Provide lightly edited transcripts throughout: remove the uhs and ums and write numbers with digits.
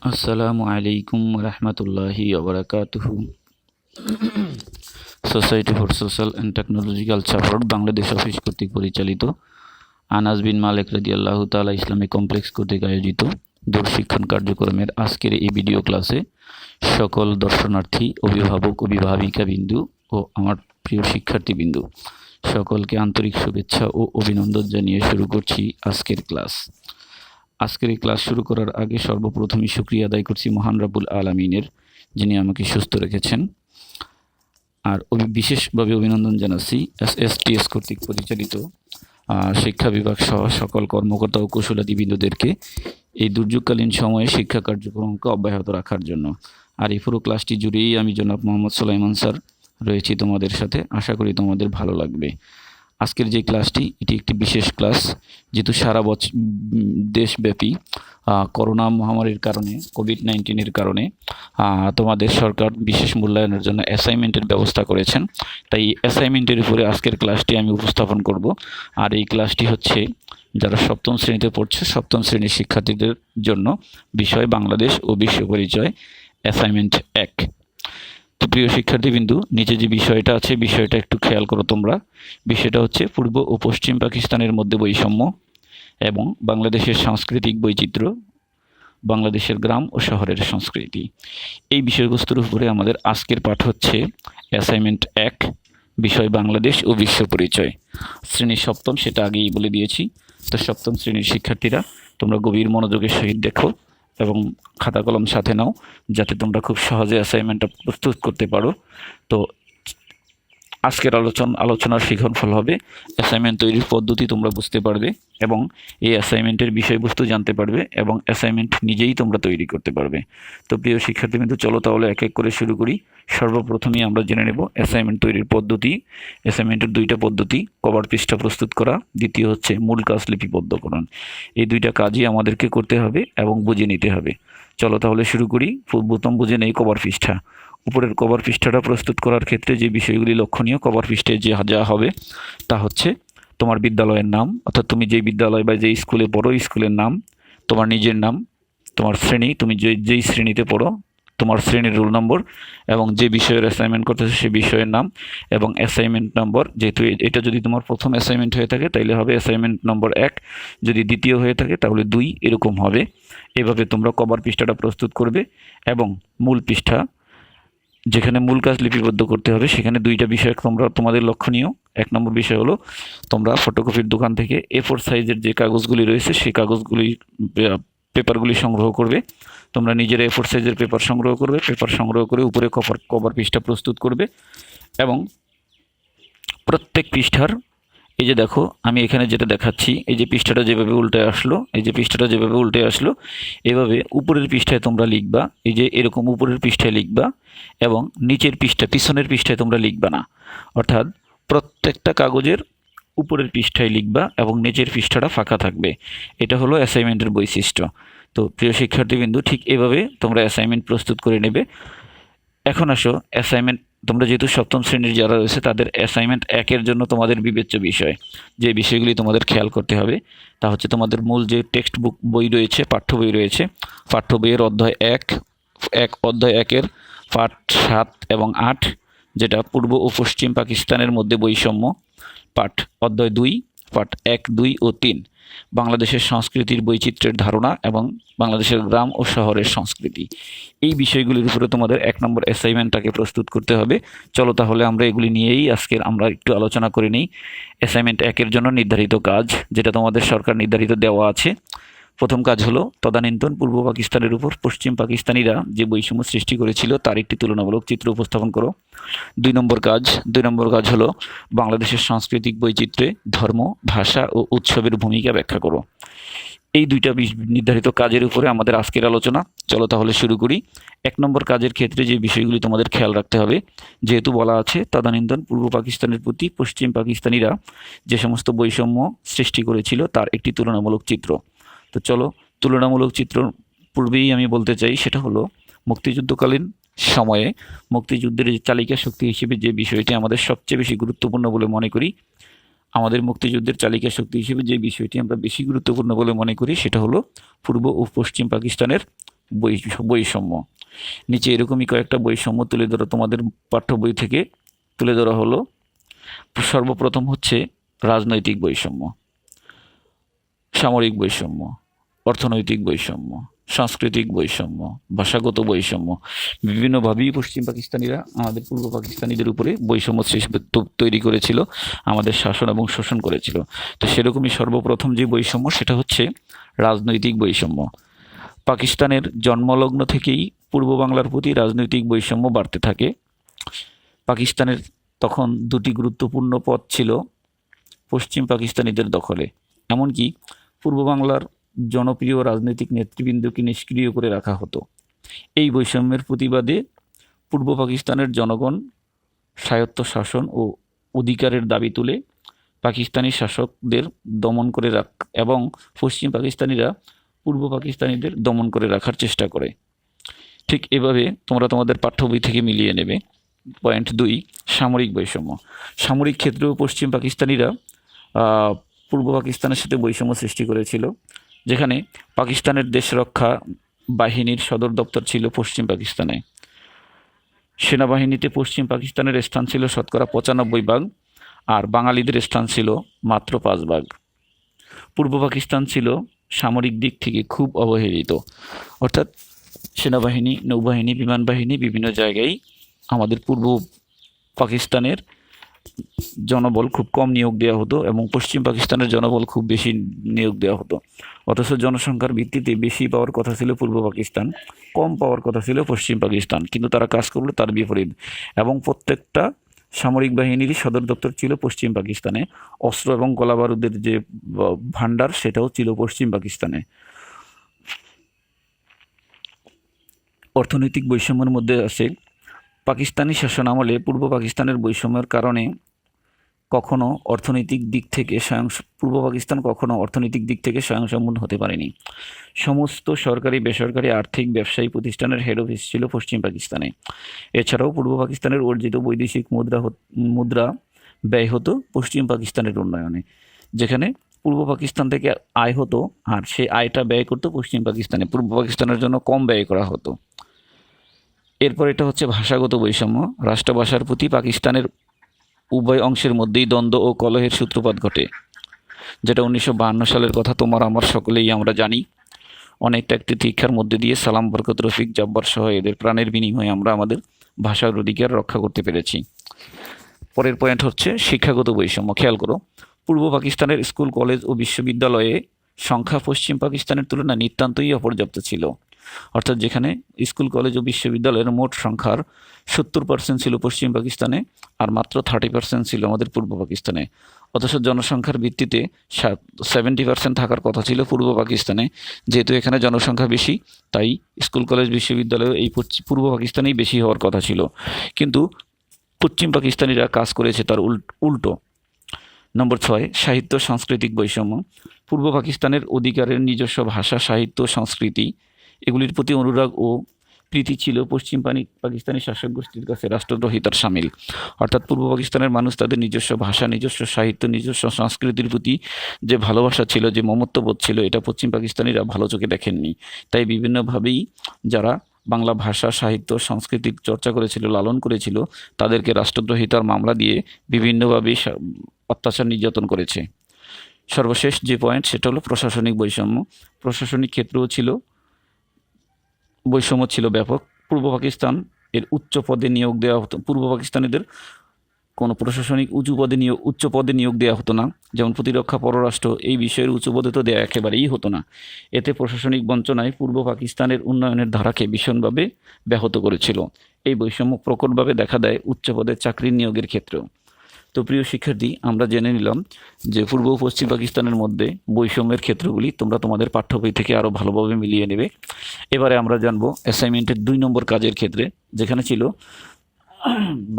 আসসালামু আলাইকুম রহমতুল্লাহি ওবরাকাতুহু। Society for social and technological support Bangladesh office কর্তৃক পরিচালিত আনাস বিন মালিক রাদিয়াল্লাহু তাআলা ইসলামিক কমপ্লেক্স কর্তৃক আয়োজিত দূরশিক্ষণ কার্যক্রমের আজকের এই ভিডিও ক্লাসে সকল দর্শনার্থী, অভিভাবক, অভিভাবিকা বিন্দু ও আমার প্রিয় শিক্ষার্থী বিন্দু সকলকে আন্তরিক শুভেচ্ছা ও অভিনন্দন জানিয়ে শুরু করছি আজকের ক্লাস। আজকের এই ক্লাস শুরু করার আগে সর্বপ্রথমে শুকরিয়া আদায় করছি মহান রাব্বুল আলামিনের, যিনি আমাকে সুস্থ রেখেছেন। আর বিশেষভাবে অভিনন্দন জানাচ্ছি এসএসটিএস কর্তৃক পরিচালিত শিক্ষা বিভাগ সহ সকল কর্মকর্তা ও কুশলাদিবৃন্দদেরকে এই দুর্যোগকালীন সময়ে শিক্ষা কার্যক্রমকে অব্যাহত রাখার জন্য। আর এই পুরো ক্লাসটি জুড়েই আমি জনাব মোহাম্মদ সুলাইমান স্যার রয়েছি তোমাদের সাথে। আশা করি তোমাদের ভালো লাগবে। আজকের যে ক্লাসটি, এটি একটি বিশেষ ক্লাস, যেহেতু সারা বছর দেশব্যাপী করোনা মহামারীর কারণে, কোভিড-19-এর কারণে তোমাদের সরকার বিশেষ মূল্যায়নের জন্য অ্যাসাইনমেন্টের ব্যবস্থা করেছেন। তাই অ্যাসাইনমেন্টের উপরে আজকের ক্লাসটি আমি উপস্থাপন করব। আর এই ক্লাসটি হচ্ছে যারা সপ্তম শ্রেণীতে পড়ছে, সপ্তম শ্রেণীর শিক্ষার্থীদের জন্য বিষয় বাংলাদেশ ও বিশ্ব পরিচয়, অ্যাসাইনমেন্ট 1। তো প্রিয় শিক্ষার্থীবিন্দু, নিচে যে বিষয়টা আছে, বিষয়টা একটু খেয়াল করো তোমরা। বিষয়টা হচ্ছে পূর্ব ও পশ্চিম পাকিস্তানের মধ্যে বৈষম্য এবং বাংলাদেশের সাংস্কৃতিক বৈচিত্র্য, বাংলাদেশের গ্রাম ও শহরের সংস্কৃতি। এই বিষয়বস্তুর উপরে আমাদের আজকের পাঠ হচ্ছে অ্যাসাইনমেন্ট 1, বিষয় বাংলাদেশ ও বিশ্ব পরিচয়, শ্রেণী সপ্তম। সেটা আগেই বলে দিয়েছি। তো সপ্তম শ্রেণীর শিক্ষার্থীরা তোমরা গভীর মনোযোগের সহিত দেখো এবং খাতা কলম সাথে নাও, যাতে তোমরা খুব সহজে অ্যাসাইনমেন্টটা প্রস্তুত করতে পারো। তো আজকের আলোচনার শিখনফল হবে অ্যাসাইনমেন্ট তৈরির পদ্ধতি তোমরা বুঝতে পারবে এবং এই অ্যাসাইনমেন্টের বিষয়বস্তু জানতে পারবে এবং অ্যাসাইনমেন্ট নিজেই তোমরা তৈরি করতে পারবে। তো প্রিয় শিক্ষার্থীবৃন্দ, চলো তাহলে এক এক করে শুরু করি। সর্বপ্রথমেই আমরা জেনে নেব অ্যাসাইনমেন্ট তৈরির পদ্ধতি। অ্যাসাইনমেন্টের দুইটা পদ্ধতি: কভার পৃষ্ঠা প্রস্তুত করা, দ্বিতীয় হচ্ছে মূল কাজ লিপিবদ্ধকরণ। এই দুইটা কাজই আমাদেরকে করতে হবে এবং বুঝে নিতে হবে। চলো তাহলে শুরু করি। প্রথম বুঝে নেই কভার পৃষ্ঠা। উপরের কভার পৃষ্ঠাটা প্রস্তুত করার ক্ষেত্রে যে বিষয়গুলি লক্ষণীয়, কভার পৃষ্ঠায় যা হবে তা হচ্ছে তোমার বিদ্যালয়ের নাম, অর্থাৎ তুমি যেই বিদ্যালয় বা যেই স্কুলে পড়ো স্কুলের নাম, তোমার নিজের নাম, তোমার শ্রেণী, তুমি যেই শ্রেণীতে পড়ো তোমার শ্রেণীর রোল নম্বর, এবং যে বিষয়ের অ্যাসাইনমেন্ট করতেছো সেই বিষয়ের নাম এবং অ্যাসাইনমেন্ট নম্বর। যেহেতু এটা যদি তোমার প্রথম অ্যাসাইনমেন্ট হয়ে থাকে তাহলে হবে অ্যাসাইনমেন্ট নম্বর 1, যদি দ্বিতীয় হয়ে থাকে তাহলে 2, এরকম হবে। এভাবে তোমরা কভার পৃষ্ঠাটা প্রস্তুত করবে। এবং মূল পৃষ্ঠা, যেখানে মূল কাজ লিপিবদ্ধ করতে হবে, সেখানে দুইটা বিষয় তোমাদের লক্ষণীয়। 1 নম্বর বিষয় হলো তোমরা ফটোকপির দোকান থেকে A4 সাইজের যে কাগজগুলি রয়েছে সেই কাগজগুলি, পেপারগুলি সংগ্রহ করবে। তোমরা নিজের A4 সাইজের পেপার সংগ্রহ করবে। পেপার সংগ্রহ করে উপরে কভার পৃষ্ঠা প্রস্তুত করবে এবং প্রত্যেক পৃষ্ঠার, এই যে দেখো আমি এখানে যেটা দেখাচ্ছি, এই যে পৃষ্ঠাটা যেভাবে উল্টে আসলো, এভাবে উপরের পৃষ্ঠায় তোমরা লিখবা। এই যে এরকম উপরের পৃষ্ঠায় লিখবা এবং নিচের পিছনের পৃষ্ঠায় তোমরা লিখবা না। অর্থাৎ প্রত্যেকটা কাগজের উপরের পৃষ্ঠায় লিখবা এবং নিচের পৃষ্ঠাটা ফাঁকা থাকবে। এটা হলো অ্যাসাইনমেন্টের বৈশিষ্ট্য। তো প্রিয় শিক্ষার্থীবৃন্দু, ঠিক এভাবে তোমরা অ্যাসাইনমেন্ট প্রস্তুত করে নেবে। এখন আসো অ্যাসাইনমেন্ট, তোমরা যেহেতু সপ্তম শ্রেণীর যারা রয়েছে তাদের অ্যাসাইনমেন্ট 1-এর জন্য তোমাদের বিবেচ্য বিষয়, যে বিষয়গুলি তোমাদের খেয়াল করতে হবে তা হচ্ছে তোমাদের মূল যে টেক্সট বুক বই রয়েছে, পাঠ্য বই রয়েছে, পাঠ্য বইয়ের অধ্যায় 1-এর পাঠ 7 এবং 8, যেটা পূর্ব ও পশ্চিম পাকিস্তানের মধ্যে বৈষম্য, পাঠ অধ্যায় 2, পাঠ 1, 2 ও 3, বাংলাদেশের সংস্কৃতির বৈচিত্র্যের ধারণা এবং বাংলাদেশের গ্রাম ও শহরের সংস্কৃতি। এই বিষয়গুলির উপরে তোমাদের 1 নম্বর অ্যাসাইনমেন্টটাকে প্রস্তুত করতে হবে। চলো তাহলে আমরা এগুলি নিয়েই আজকের আমরা একটু আলোচনা করে নিই। অ্যাসাইনমেন্ট 1-এর জন্য নির্ধারিত কাজ, যেটা তোমাদের সরকার নির্ধারিত দেওয়া আছে। প্রথম কাজ হলো তদানীন্তন পূর্ব পাকিস্তানের উপর পশ্চিম পাকিস্তানিরা যে বৈষম্য সৃষ্টি করেছিল তার একটি তুলনামূলক চিত্র উপস্থাপন করো। 2 নম্বর কাজ হলো বাংলাদেশের সাংস্কৃতিক বৈচিত্র্যে ধর্ম, ভাষা ও উৎসবের ভূমিকা ব্যাখ্যা করো। এই দুইটা নির্ধারিত কাজের উপরে আমাদের আজকের আলোচনা। চলো তাহলে শুরু করি। 1 নম্বর কাজের ক্ষেত্রে যে বিষয়গুলি তোমাদের খেয়াল রাখতে হবে, যেহেতু বলা আছে তদানীন্তন পূর্ব পাকিস্তানের প্রতি পশ্চিম পাকিস্তানিরা যে সমস্ত বৈষম্য সৃষ্টি করেছিল তার একটি তুলনামূলক চিত্র। তো চলো, তুলনামূলক চিত্র পূর্বেই আমি বলতে চাই, সেটা হলো মুক্তিযুদ্ধকালীন সময়ে মুক্তিযুদ্ধের চালিকা শক্তি হিসেবে যে বিষয়টি আমাদের সবচেয়ে বেশি গুরুত্বপূর্ণ বলে মনে করি, আমাদের মুক্তিযুদ্ধের চালিকা শক্তি হিসেবে যে বিষয়টি আমরা বেশি গুরুত্বপূর্ণ বলে মনে করি, সেটা হলো পূর্ব ও পশ্চিম পাকিস্তানের বৈষম্য। নিচে এরকমই কয়েকটা বৈষম্য তুলে ধরা তোমাদের পাঠ্য বই থেকে তুলে ধরা হলো। সর্বপ্রথম হচ্ছে রাজনৈতিক বৈষম্য, সামরিক বৈষম্য, অর্থনৈতিক বৈষম্য, সাংস্কৃতিক বৈষম্য, ভাষাগত বৈষম্য। বিভিন্নভাবেই পশ্চিম পাকিস্তানিরা আমাদের পূর্ব পাকিস্তানিদের উপরে বৈষম্য তৈরি করেছিল, আমাদের শাসন এবং শোষণ করেছিল। তো সেরকমই সর্বপ্রথম যে বৈষম্য সেটা হচ্ছে রাজনৈতিক বৈষম্য। পাকিস্তানের জন্মলগ্ন থেকেই পূর্ব বাংলার প্রতি রাজনৈতিক বৈষম্য বাড়তে থাকে। পাকিস্তানের তখন দুটি গুরুত্বপূর্ণ পদ ছিল পশ্চিম পাকিস্তানিদের দখলে। এমনকি পূর্ব বাংলার জনপ্রিয় রাজনৈতিক নেতৃবৃন্দকে নিষ্ক্রিয় করে রাখা হতো। এই বৈষম্যের প্রতিবাদে পূর্ব পাকিস্তানের জনগণ স্বায়ত্ত শাসন ও অধিকারের দাবি তুলে পাকিস্তানি শাসকদের দমন করে এবং পশ্চিম পাকিস্তানিরা পূর্ব পাকিস্তানিদের দমন করে রাখার চেষ্টা করে। ঠিক এভাবে তোমরা তোমাদের পাঠ্য বই থেকে মিলিয়ে নেবে। পয়েন্ট 2, সামরিক বৈষম্য। সামরিক ক্ষেত্রেও পশ্চিম পাকিস্তানিরা পূর্ব পাকিস্তানের সাথে বৈষম্য সৃষ্টি করেছিল, যেখানে পাকিস্তানের দেশরক্ষা বাহিনীর সদর দপ্তর ছিল পশ্চিম পাকিস্তানে। সেনাবাহিনীতে পশ্চিম পাকিস্তানের স্থান ছিল শতকরা 95 ভাগ, আর বাঙালিদের স্থান ছিল মাত্র 5 ভাগ। পূর্ব পাকিস্তান ছিল সামরিক দিক থেকে খুব অবহেলিত, অর্থাৎ সেনাবাহিনী, নৌবাহিনী, বিমান বাহিনী বিভিন্ন জায়গায় আমাদের পূর্ব পাকিস্তানের জনবল খুব কম নিয়োগ দেওয়া হতো এবং পশ্চিম পাকিস্তানের জনবল খুব বেশি নিয়োগ দেওয়া হতো। অথচ জনসংখ্যার ভিত্তিতে বেশি পাওয়ার কথা ছিল পূর্ব পাকিস্তান, কম পাওয়ার কথা ছিল পশ্চিম পাকিস্তান, কিন্তু তারা কাজ করলো তার বিপরীত। এবং প্রত্যেকটা সামরিক বাহিনীর সদর দপ্তর ছিল পশ্চিম পাকিস্তানে। অস্ত্র এবং গোলাবারুদের যে ভান্ডার সেটাও ছিল পশ্চিম পাকিস্তানে। অর্থনৈতিক বৈষম্যের মধ্যে আছে পাকিস্তানি শাসন আমলে পূর্ব পাকিস্তানের বৈষম্যের কারণে কখনো অর্থনৈতিক দিক থেকে পূর্ব পাকিস্তান কখনো অর্থনৈতিক দিক থেকে স্বয়ংসম্পূর্ণ হতে পারেনি। সমস্ত সরকারি, বেসরকারি, আর্থিক, ব্যবসায়ী প্রতিষ্ঠানের হেড অফিস ছিল পশ্চিম পাকিস্তানে। এছাড়াও পূর্ব পাকিস্তানের অর্জিত বৈদেশিক মুদ্রা ব্যয় হতো পশ্চিম পাকিস্তানের উন্নয়নে, যেখানে পূর্ব পাকিস্তান থেকে আয় হতো আর সেই আয়টা ব্যয় করতো পশ্চিম পাকিস্তানে, পূর্ব পাকিস্তানের জন্য কম ব্যয় করা হতো। এরপর এটা হচ্ছে ভাষাগত বৈষম্য। রাষ্ট্রভাষার প্রতি পাকিস্তানের উভয় অংশের মধ্যেই দ্বন্দ্ব ও কলহের সূত্রপাত ঘটে, যেটা 1952 সালের কথা তোমার আমার সকলেই আমরা জানি। অনেকটা একটি শিক্ষার মধ্যে দিয়ে সালাম, বরকত, রফিক, জব্বার সহ এদের প্রাণের বিনিময়ে আমরা আমাদের ভাষার অধিকার রক্ষা করতে পেরেছি। পরের পয়েন্ট হচ্ছে শিক্ষাগত বৈষম্য। খেয়াল করো, পূর্ব পাকিস্তানের স্কুল, কলেজ ও বিশ্ববিদ্যালয়ে সংখ্যা পশ্চিম পাকিস্তানের তুলনায় নিতান্তই অপর্যাপ্ত ছিল। অর্থাৎ যেখানে স্কুল, কলেজ ও বিশ্ববিদ্যালয়ের মোট সংখ্যার 70% ছিল পশ্চিম পাকিস্তানে আর মাত্র 30% ছিল আমাদের পূর্ব পাকিস্তানে। অথচ জনসংখ্যার ভিত্তিতে 70% থাকার কথা ছিল পূর্ব পাকিস্তানে। যেহেতু এখানে জনসংখ্যা বেশি, তাই স্কুল, কলেজ, বিশ্ববিদ্যালয় এই পূর্ব পাকিস্তানেই বেশি হওয়ার কথা ছিল, কিন্তু পশ্চিম পাকিস্তানিরা কাজ করেছে তার উল্টো। নম্বর 6, সাহিত্য সাংস্কৃতিক বৈষম্য। পূর্ব পাকিস্তানের অধিকারের নিজস্ব ভাষা, সাহিত্য, সংস্কৃতি এগুলির প্রতি অনুরাগ ও প্রীতি ছিল পশ্চিম পাকিস্তানি শাসক গোষ্ঠীর কাছে রাষ্ট্রদ্রোহিতার সামিল। অর্থাৎ পূর্ব পাকিস্তানের মানুষ তাদের নিজস্ব ভাষা, নিজস্ব সাহিত্য, নিজস্ব সংস্কৃতির প্রতি যে ভালোবাসা ছিল, যে মমত্ববোধ ছিল, এটা পশ্চিম পাকিস্তানিরা ভালো চোখে দেখেননি। তাই বিভিন্নভাবেই যারা বাংলা ভাষা, সাহিত্য, সংস্কৃতি চর্চা করেছিল, লালন করেছিল, তাদেরকে রাষ্ট্রদ্রোহিতার মামলা দিয়ে বিভিন্নভাবে অত্যাচার, নির্যাতন করেছে। সর্বশেষ যে পয়েন্ট সেটা হলো প্রশাসনিক বৈষম্য। প্রশাসনিক ক্ষেত্রেও বৈষম্য ছিল ব্যাপক। পূর্ব পাকিস্তান এর উচ্চ পদে নিয়োগ দেওয়া হতো, পূর্ব পাকিস্তানিদের কোনো প্রশাসনিক উচ্চ পদে নিয়োগ দেওয়া হতো না। যেমন প্রতিরক্ষা, পররাষ্ট্র, এই বিষয়ের উচ্চ পদে তো দেওয়া একেবারেই হতো না। এতে প্রশাসনিক বঞ্চনায় পূর্ব পাকিস্তানের উন্নয়নের ধারাকে ভীষণভাবে ব্যাহত করেছিল। এই বৈষম্য প্রকটভাবে দেখা দেয় উচ্চ পদে চাকরির নিয়োগের ক্ষেত্রেও। তো প্রিয় শিক্ষার্থী, আমরা জেনে নিলাম যে পূর্ব ও পশ্চিম পাকিস্তানের মধ্যে বৈষম্যের ক্ষেত্রগুলি তোমরা তোমাদের পাঠ্য বই থেকে আরও ভালোভাবে মিলিয়ে নেবে। এবারে আমরা জানবো অ্যাসাইনমেন্টের 2 নম্বর কাজের ক্ষেত্রে, যেখানে ছিল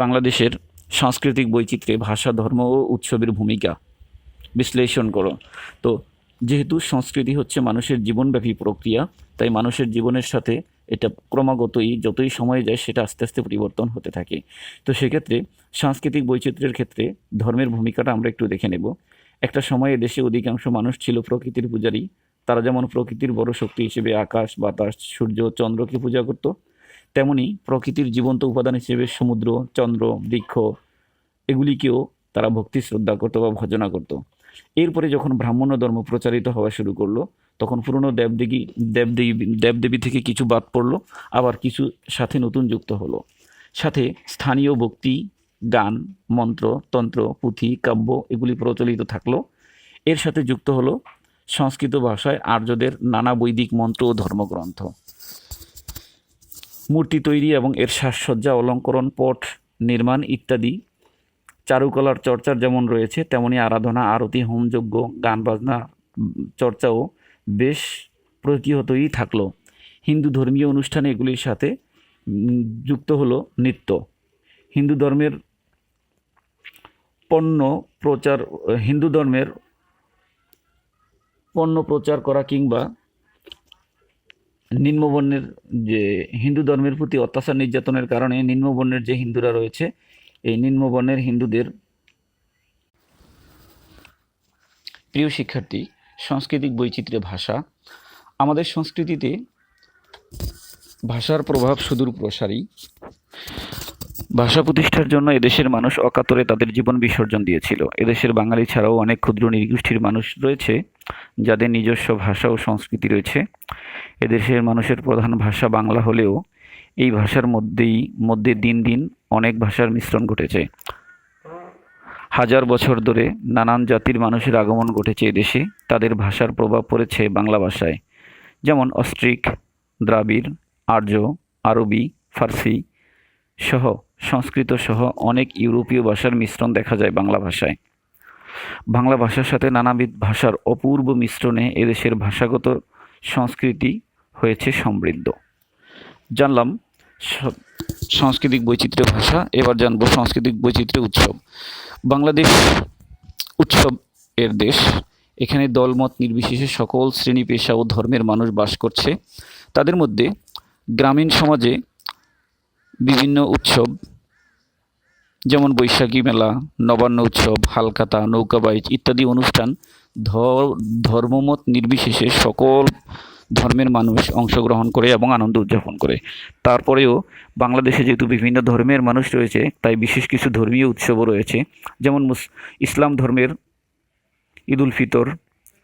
বাংলাদেশের সাংস্কৃতিক বৈচিত্র্যে ভাষা, ধর্ম ও উৎসবের ভূমিকা বিশ্লেষণ করো। তো যেহেতু সংস্কৃতি হচ্ছে মানুষের জীবনব্যাপী প্রক্রিয়া, তাই মানুষের জীবনের সাথে এটা ক্রমাগতই যতই সময় যায় সেটা আস্তে আস্তে পরিবর্তন হতে থাকে। তো সেক্ষেত্রে সাংস্কৃতিক বৈচিত্র্যের ক্ষেত্রে ধর্মের ভূমিকাটা আমরা একটু দেখে নেব। একটা সময়ে দেশে অধিকাংশ মানুষ ছিল প্রকৃতির পূজারী, তারা যেমন প্রকৃতির বড় শক্তি হিসেবে আকাশ, বাতাস, সূর্য, চন্দ্রকে পূজা করত, তেমনি প্রকৃতির জীবন্ত উপাদান হিসেবে সমুদ্র, চন্দ্র, বৃক্ষ এগুলিকেও তারা ভক্তি শ্রদ্ধা করত বা ভজনা করত। এরপরে যখন ব্রাহ্মণ্য ধর্ম প্রচারিত হওয়া শুরু করলো, তখন পুরনো দেবদেবী থেকে কিছু বাদ পড়লো, আবার কিছু সাথে নতুন যুক্ত হলো। সাথে স্থানীয় ভক্তি, গান, মন্ত্র, তন্ত্র, পুঁথি, কাব্য এগুলি প্রচলিত থাকলো। এর সাথে যুক্ত হলো সংস্কৃত ভাষায় আর্যদের নানা বৈদিক মন্ত্র ও ধর্মগ্রন্থ। মূর্তি তৈরি এবং এর সাজসজ্জা, অলঙ্করণ, পট নির্মাণ ইত্যাদি চারুকলার চর্চার যেমন রয়েছে, তেমনি আরাধনা, আরতি, হোমযজ্ঞ, গান বাজনা চর্চাও বেশ প্রতিহতই থাকলো। হিন্দু ধর্মীয় অনুষ্ঠানে এগুলির সাথে যুক্ত হলো নৃত্য। হিন্দু ধর্মের পণ্য প্রচার করা কিংবা নিম্নবর্ণের যে হিন্দু ধর্মের প্রতি অত্যাচার নির্যাতনের কারণে নিম্নবর্ণের যে হিন্দুরা রয়েছে, এই নিম্নবর্ণের হিন্দুদের প্রিয় শিক্ষার্থী, সাংস্কৃতিক বৈচিত্র্যে ভাষা। আমাদের সংস্কৃতিতে ভাষার প্রভাব সুদূর প্রসারী। ভাষা প্রতিষ্ঠার জন্য এদেশের মানুষ অকাতরে তাদের জীবন বিসর্জন দিয়েছিল। এদেশের বাঙালি ছাড়াও অনেক ক্ষুদ্র নৃগোষ্ঠীর মানুষ রয়েছে যাদের নিজস্ব ভাষা ও সংস্কৃতি রয়েছে। এদেশের মানুষের প্রধান ভাষা বাংলা হলেও এই ভাষার মধ্যে দিন দিন অনেক ভাষার মিশ্রণ ঘটেছে। হাজার বছর ধরে নানান জাতির মানুষের আগমন ঘটেছে এদেশে। তাদের ভাষার প্রভাব পড়েছে বাংলা ভাষায়, যেমন অস্ট্রিক, দ্রাবিড়, আর্য, আরবি, ফার্সি সহ সংস্কৃত সহ অনেক ইউরোপীয় ভাষার মিশ্রণ দেখা যায় বাংলা ভাষায়। বাংলা ভাষার সাথে নানাবিধ ভাষার অপূর্ব মিশ্রণে এদেশের ভাষাগত সংস্কৃতি হয়েছে সমৃদ্ধ। জানলাম সাংস্কৃতিক বৈচিত্র্য ভাষা। এবার জানবো সাংস্কৃতিক বৈচিত্র্য উৎসব। বাংলাদেশ উৎসব এর দেশ। এখানে দলমত নির্বিশেষে সকল শ্রেণী পেশা ও ধর্মের মানুষ বাস করছে। তাদের মধ্যে গ্রামীণ সমাজে বিভিন্ন উৎসব যেমন বৈশাখী মেলা, নবান্ন উৎসব, হালখাতা, নৌকাবাইজ ইত্যাদি অনুষ্ঠান ধর্মমত নির্বিশেষে সকল ধর্মের মানুষ অংশগ্রহণ করে এবং আনন্দ উদযাপন করে। তারপরেও বাংলাদেশে যেহেতু বিভিন্ন ধর্মের মানুষ রয়েছে, তাই বিশেষ কিছু ধর্মীয় উৎসবও রয়েছে, যেমন ইসলাম ধর্মের ঈদুল ফিতর,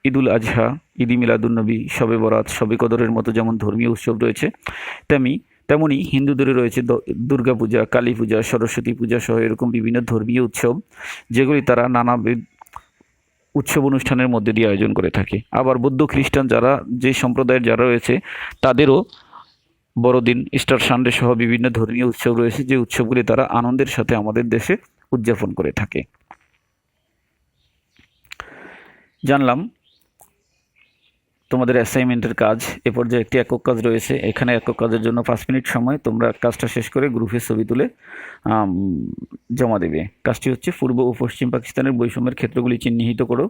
ঈদুল আজহা, ঈদি মিলাদুন্নবী, শবে বরাত, শবে কদরের মতো যেমন ধর্মীয় উৎসব রয়েছে, তেমনি হিন্দুদের রয়েছে দুর্গা পূজা, কালী পূজা, সরস্বতী পূজা সহ এরকম বিভিন্ন ধর্মীয় উৎসব, যেগুলি তারা নানাবিধ উৎসব অনুষ্ঠানের মধ্যে দিয়ে আয়োজন করে থাকে। আবার বৌদ্ধ, খ্রিস্টান যে সম্প্রদায়ের যারা রয়েছে, তাদেরও বড়দিন, ইস্টার সানডে সহ বিভিন্ন ধর্মীয় উৎসব রয়েছে, যে উৎসবগুলি তারা আনন্দের সাথে আমাদের দেশে উদযাপন করে থাকে। জানলাম তোমাদের অ্যাসাইনমেন্টের কাজ। এ পর্যায়ে একটি একক কাজ রয়েছে। এখানে একক কাজের জন্য 5 মিনিট সময়, তোমরা কাজটা শেষ করে গ্রুপে ছবি তুলে জমা দেবে। কাজটি হচ্ছে পূর্ব ও পশ্চিম পাকিস্তানের বৈষম্যের ক্ষেত্রগুলি চিহ্নিত করো।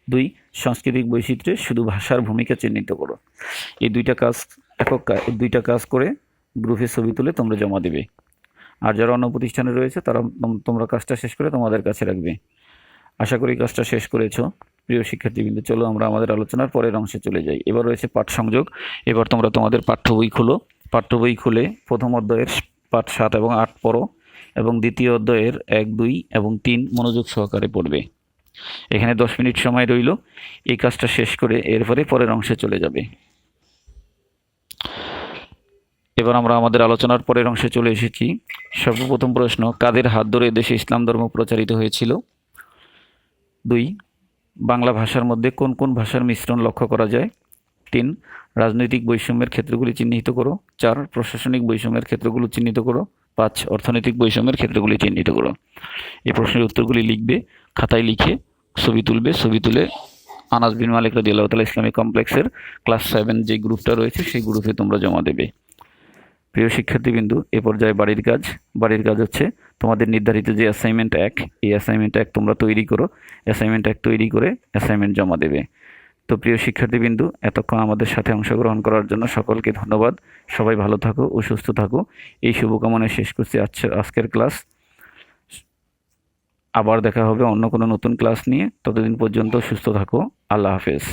2, সাংস্কৃতিক বৈচিত্র্যে শুধু ভাষার ভূমিকা চিহ্নিত করো। এই দুইটা কাজ করে গ্রুপে ছবি তুলে তোমরা জমা দেবে। আর যারা অন্য প্রতিষ্ঠানে রয়েছে তোমরা কাজটা শেষ করে তোমাদের কাছে রাখবে। আশা করি কাজটা শেষ করেছো। প্রিয় শিক্ষার্থীবৃন্দ, চলো আমরা আমাদের আলোচনার পরের অংশে চলে যাই। এবার রয়েছে পাঠ সংযোগ। এবার তোমরা তোমাদের পাঠ্য বই খোলো। পাঠ্য বই খুলে প্রথম অধ্যায়ের পাঠ 7 এবং 8 পড়ো এবং দ্বিতীয় অধ্যায়ের 1, 2 এবং 3 মনোযোগ সহকারে পড়বে। এখানে 10 মিনিট সময় রইল। এই কাজটা শেষ করে এরপরে পরের অংশে চলে যাবে। এবার আমরা আমাদের আলোচনার পরের অংশে চলে এসেছি। সর্বপ্রথম প্রশ্ন, কাদের হাত ধরে দেশে ইসলাম ধর্ম প্রচারিত হয়েছিল? 2, বাংলা ভাষার মধ্যে কোন কোন ভাষার মিশ্রণ লক্ষ্য করা যায়? 3, রাজনৈতিক বৈষম্যের ক্ষেত্রগুলি চিহ্নিত করো। 4, প্রশাসনিক বৈষম্যের ক্ষেত্রগুলো চিহ্নিত করো। 5, অর্থনৈতিক বৈষম্যের ক্ষেত্রগুলি চিহ্নিত করো। এই প্রশ্নের উত্তরগুলি লিখবে, খাতায় লিখে ছবি তুলবে। ছবি তুলে আনাস বিন মালিক রাদিয়াল্লাহু তাআলা ইসলামিক কমপ্লেক্সের ক্লাস 7 যে গ্রুপটা রয়েছে সেই গ্রুপে তোমরা জমা দেবে। প্রিয় শিক্ষার্থীবৃন্দু, এ পর্যায়ে বাড়ির কাজ হচ্ছে তোমাদের নির্ধারিত যে অ্যাসাইনমেন্ট 1, এই অ্যাসাইনমেন্ট 1 তোমরা তৈরি করো। অ্যাসাইনমেন্ট 1 তৈরি করে অ্যাসাইনমেন্ট জমা দেবে। তো প্রিয় শিক্ষার্থীবৃন্দু, এতক্ষণ আমাদের সাথে অংশগ্রহণ করার জন্য সকলকে ধন্যবাদ। সবাই ভালো থাকো ও সুস্থ থাকো, এই শুভকামনায় শেষ করছি আজকের ক্লাস। আবার দেখা হবে অন্য কোনো নতুন ক্লাস নিয়ে। ততদিন পর্যন্ত সুস্থ থাকো। আল্লাহ হাফেজ।